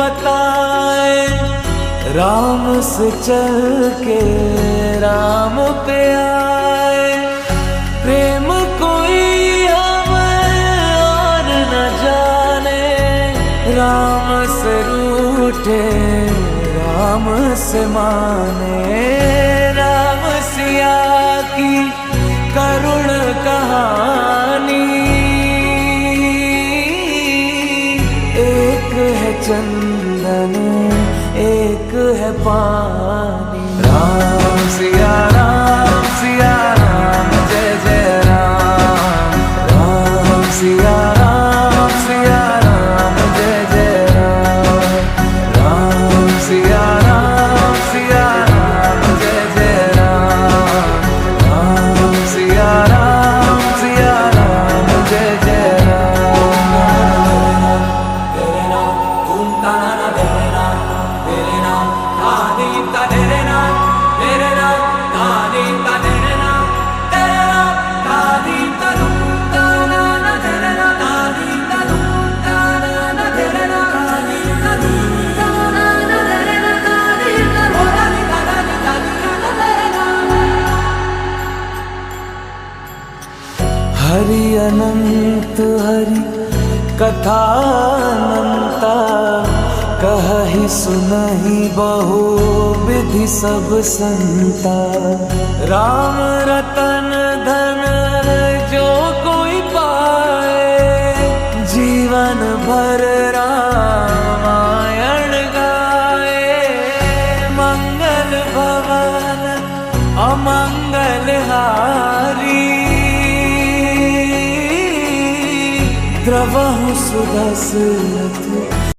बताए, राम से चल के राम पे आए। प्रेम कोई हमें और न जाने, राम से रूठे राम से माने। राम सिया की करुण कहानी, एक है चंदन एक है पानी। राम सिया राम जय जय राम। राम सिया राम जय जय राम। राम सिया राम जय जय राम। राम सिया राम जय जय राम। तेरे नाम धूम ताना तेरे नाम, तेरे नाम आदि का तेरे नाम, तेरे नाम आदि का तेरे नाम, तेरे नाम आदि का धूम ताना तेरे नाम, आदि का धूम ताना तेरे नाम, आदि का धूम ताना तेरे नाम, आदि का धूम ताना तेरे नाम। हरि अनंत हरि कथा अनंता, कहि सुनहि बहु विधि सब संता। राम रतन धन जो कोई पाए, जीवन भर रामायण गाए। मंगल भवन अमंगल हारी, द्रवहु सुदशरथ